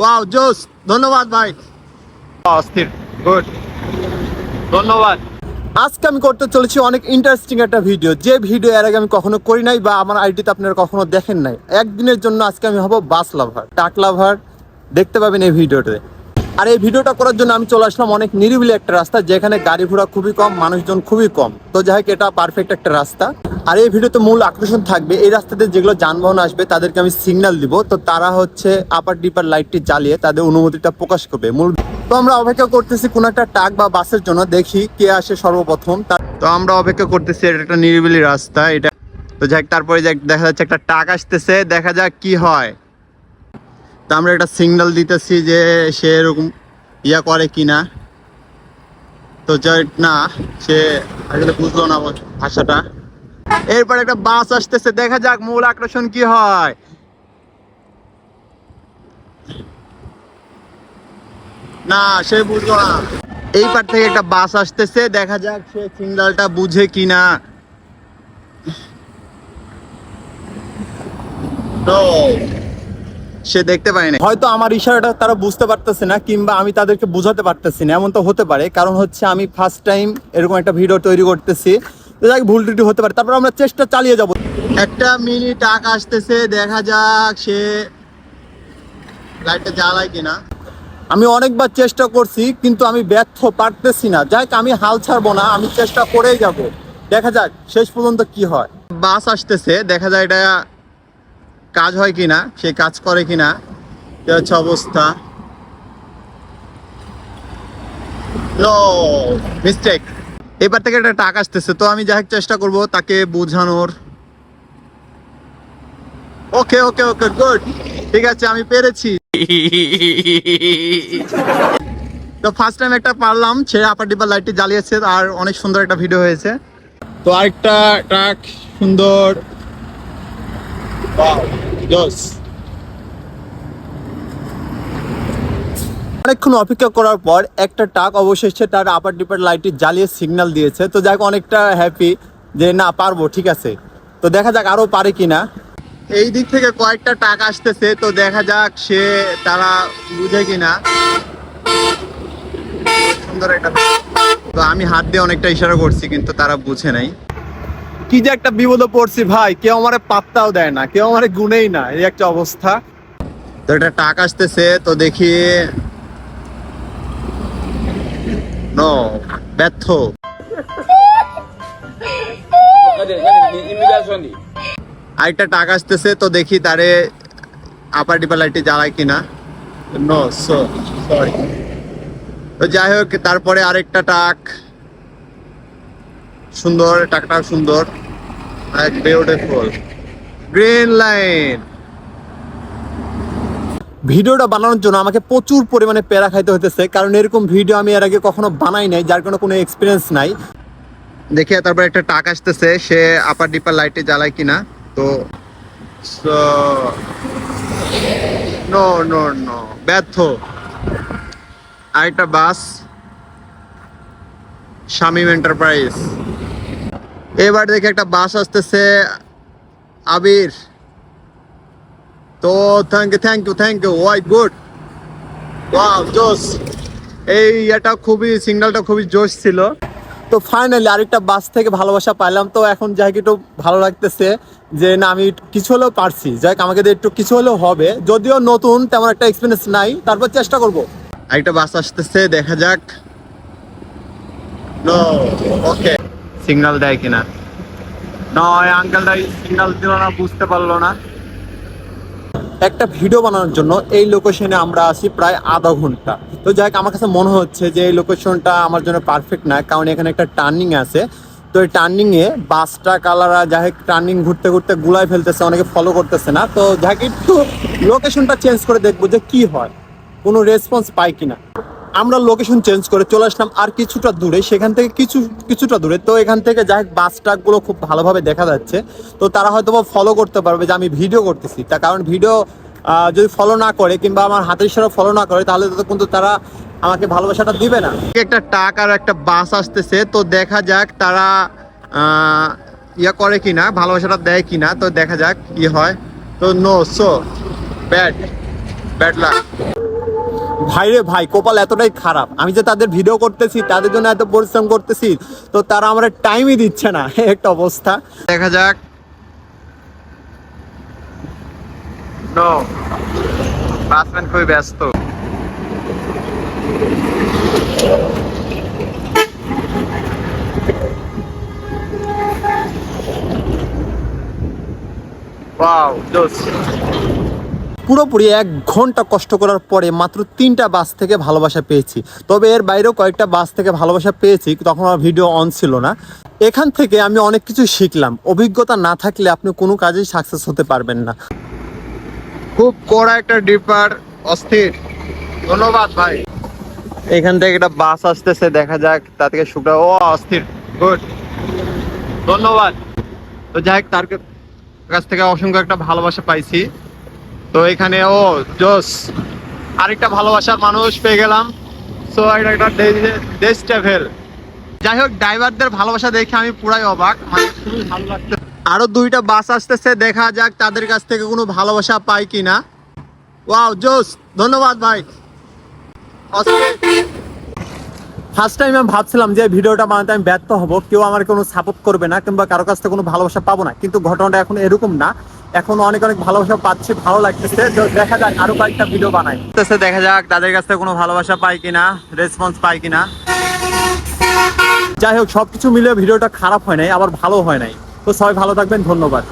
Wow জোস, ধন্যবাদ ভাই। অস্থির, গুড, ধন্যবাদ। আজকে আমি করতে চলেছি অনেক ইন্টারেস্টিং একটা ভিডিও, যে ভিডিও এর আগে আমি কখনো করি নাই বা আমার আইডিতে আপনারা কখনো দেখেন নাই। একদিনের জন্য আজকে আমি হব বাস লাভার, ট্রাক লাভার, দেখতে পাবেন এই ভিডিওতে। আর এই ভিডিওটা করার জন্য আমি চলে আসলাম অনেক নিরিবিলি একটা রাস্তা, যেখানে গাড়ি ঘোড়া খুবই কম, মানুষজন খুবই কম। তো যাই হোক, এটা পারফেক্ট একটা রাস্তা। আর এই ভিডিওতে মূল আকর্ষণ থাকবে এই রাস্তাতে যেগুলো যানবাহন আসবে তাদেরকে আমি সিগন্যাল দিব, তো তারা হচ্ছে আপার ডিপার লাইটটি জ্বালিয়ে তাদের অনুমতিটা প্রকাশ করবে। মূল তো আমরা অপেক্ষা করতেছি কোন একটা ট্রাক বা বাসের জন্য, দেখি কে আসে সর্বপ্রথম। তো আমরা অপেক্ষা করতেছি, এটা একটা নিরিবিলি রাস্তা এটা। তো যাই হোক, তারপরে দেখা যাচ্ছে একটা ট্রাক আসতেছে, দেখা যাক কি হয়। তো আমরা একটা সিগন্যাল দিতেছি যে সে এরকম ইয়া করে কিনা। তো না, সে আসলে বুঝলো না ভাষাটা। এরপর একটা বাস আসতেছে, দেখা যাক মূল আকর্ষণ কি হয়। না, সে বুঝলো না। এই পার থেকে একটা বাস আসতেছে, দেখা যাক সে সিগন্যালটা বুঝে কিনা। তো সে দেখতে পায়নি, হয়তো আমার ইশারাটা তারা বুঝতে পারতেছে না, কিংবা আমি তাদেরকে বুঝাতে পারতেছি না, এমন তো হতে পারে। কারণ হচ্ছে আমি ফার্স্ট টাইম এরকম একটা ভিডিও তৈরি করতেছি, তো যাক ভুল ত্রুটি হতে পারে। তারপর আমরা চেষ্টা চালিয়ে যাব। একটা মিনি ট্রাক আসতেছে, দেখা যাক সে লাইটটা জ্বালায় কিনা। আমি অনেকবার চেষ্টা করছি, কিন্তু আমি ব্যর্থ, পারতেছি না। যাই হোক, আমি হাল ছাড়বো না, আমি চেষ্টা করেই যাব। দেখা যাক শেষ পর্যন্ত কি হয়। বাস আসতেছে, দেখা যায় এটা কাজ হয় কিনা, সে কাজ করে কিনা। এ হচ্ছে অবস্থা। No, mistake. এবার থেকে একটা টাকা আসতেছে, তো আমি যাই হোক চেষ্টা করব তাকে বোঝানোর। ওকে ওকে ওকে, গুড, ঠিক আছে, আমি পেরেছি। তো ফার্স্ট টাইম একটা পারলাম, সে আপার ডিপার লাইটটি জ্বালিয়েছে, আর অনেক সুন্দর একটা ভিডিও হয়েছে। তো আরেকটা ট্রাক, সুন্দর, ওয়াও, জোস। অনেকক্ষণ অপেক্ষা করার পর একটা ট্রাক অবশেষে তার আপার ডিপার লাইটটি জ্বালিয়ে সিগন্যাল দিয়েছে। তো যাক, অনেকটা হ্যাপি যে না, পারবো, ঠিক আছে। তো দেখা যাক আরো পারে কিনা। এই দিক থেকে কয়েকটা ট্রাক আসতেছে, তো দেখা যাক সে তারা বুঝে কিনা। সুন্দর একটা, তো আমি হাত দিয়ে অনেকটা ইশারা করছি, কিন্তু তারা বুঝে নাই। কি যে একটা বিপদে পড়ছি ভাই, কেউ আমারে পাত্তাও দেয় না, কেউ আমারে গুনেই না, এই একটা অবস্থা। তো একটা ট্রাক আসতেছে, তো দেখি। নো, ব্যর্থ। আরেকটা ট্রাক আসতেছে, তো দেখি তারে আপার ডিপার লাইটটি জ্বালায় কিনা। No, sorry. তো যাই হোক, তারপরে আরেকটা ট্রাক, সুন্দর ট্রাকটা, সুন্দর, বিউটিফুল, গ্রিন লাইন। ভিডিওটা বানানোর জন্য আমাকে প্রচুর পরিমাণে প্যারা খাইতে হতেছে, কারণ এরকম ভিডিও আমি এর আগে কখনো বানাই নাই, যার কোনো এক্সপিরিয়েন্স নাই। দেখে তারপর একটা টাক আসতেছে, সে আপার ডিপার লাইটে জ্বালায় কিনা। তো নো নো নো, ব্যর্থ। আরেকটা বাস, শামীম এন্টারপ্রাইজ। এবার দেখে একটা বাস আসতেছে, আবির। তো thank you, why, good, wow, জোস। এই এটা খুবই, সিগন্যালটা খুবই জোশ ছিল। তো ফাইনালি আরেকটা বাস থেকে ভালোবাসা পাইলাম। তো এখন যাই একটু ভালো লাগতেছে যে না, আমি কিছু হলেও পারছি। যাই আমাকে দিয়ে একটু কিছু হলেও হবে, যদিও নতুন, তেমন একটা এক্সপিরিয়েন্স নাই, তারপর চেষ্টা করব। আরেকটা বাস আসতেছে, দেখা যাক। নো, ওকে, সিগন্যাল দেয় কিনা। নয়, আঙ্কেলটা সিগন্যাল দিল না, বুঝতে পারলো না। একটা ভিডিও বানানোর জন্য এই লোকেশনে আমরা আসি প্রায় আধা ঘন্টা। তো যাই হোক, আমার কাছে মনে হচ্ছে যে এই লোকেশনটা আমার জন্য পারফেক্ট না, কারণ এখানে একটা টার্নিং আছে। তো এই টার্নিংয়ে বাসটা কালাররা যাই হোক টার্নিং ঘুরতে ঘুরতে গুলাই ফেলতেছে, অনেকে ফলো করতেছে না। তো যাই হোক, একটু লোকেশনটা চেঞ্জ করে দেখবো যে কি হয়, কোনো রেসপন্স পাই কিনা। আমরা লোকেশন চেঞ্জ করে চলে আসলাম আর কিছুটা দূরে, সেখান থেকে কিছুটা দূরে। তো এখান থেকে যাই হোক বাস ট্রাকগুলো খুব ভালোভাবে দেখা যাচ্ছে। তো তারা হয়তো ফলো করতে পারবে যে আমি ভিডিও করতেছি, তার কারণ ভিডিও যদি ফলো না করে, কিংবা আমার হাতের ইশারা ফলো না করে, তাহলে তো কিন্তু তারা আমাকে ভালোবাসাটা দিবে না। একটা ট্রাক আর একটা বাস আসতেছে, তো দেখা যাক তারা ইয়া করে কিনা, ভালোবাসাটা দেয় কিনা। তো দেখা যাক কি হয়। তো নো, ব্যাড লাক। ভাই রে ভাই, কপাল এতটাই খারাপ, আমি যে তাদের ভিডিও করতেছি, তাদের জন্য এত পরিশ্রম করতেছি, তো তারা আমার টাইমই দিচ্ছে না। একটা অবস্থা। দেখা যাক। নো, বাসম্যান খুবই ব্যস্ত। ওয়াও, জোস। পুরোপুরি 1 ঘন্টা কষ্ট করার পরে মাত্র 3টা বাস থেকে ভালোবাসা পেয়েছি। তবে এর বাইরেও কয়েকটা বাস থেকে ভালোবাসা পেয়েছি, তখন আমার ভিডিও অন ছিল না। এখান থেকে আমি অনেক কিছু শিখলাম। অভিজ্ঞতা না থাকলে আপনি কোনো কাজেই সাকসেস হতে পারবেন না। খুব কড়া একটা ডিপার, অস্থির। ধন্যবাদ ভাই। এখান থেকে একটা বাস আসতেছে, দেখা যাক তা থেকে শুক্র। ও অস্থির, গুড, ধন্যবাদ। তো যাই হোক, তার কাছ থেকে অসংখ্য একটা ভালোবাসা পাইছি। তো এখানে ও জোস, আরেকটা ভালোবাসার মানুষ পেয়ে গেলাম। সো একটা দেশ ট্রাভেল। যাই হোক, ড্রাইভারদের ভালোবাসা দেখে আমি পুরাই অবাক, মানে খুবই ভালো লাগছে। আরো 2টা বাস আসতেছে, দেখা যাক তাদের কাছ থেকে কোনো ভালোবাসা পাই কিনা। ওয়াও, জোস, ধন্যবাদ ভাই। ফার্স্ট টাইম আমি ভাবছিলাম যে ভিডিওটা বানাতে আমি ব্যর্থ হব, কেউ আমার কোনো সাপোর্ট করবে না, কিংবা কারো কাছ থেকে কোনো ভালোবাসা পাবো না, কিন্তু ঘটনাটা এখন এরকম না। এখন অনেক অনেক ভালোবাসা পাচ্ছি, ভালো লাগতেছে। দেখা যাক আরো কয়েকটা ভিডিও বানাই, দেখা যাক তাদের কাছ থেকে কোনো ভালোবাসা পাই কিনা, রেসপন্স পাই কিনা। যাই হোক, সবকিছু মিলে ভিডিওটা খারাপ হয় নাই, আবার ভালো হয় নাই। তো সবাই ভালো থাকবেন, ধন্যবাদ।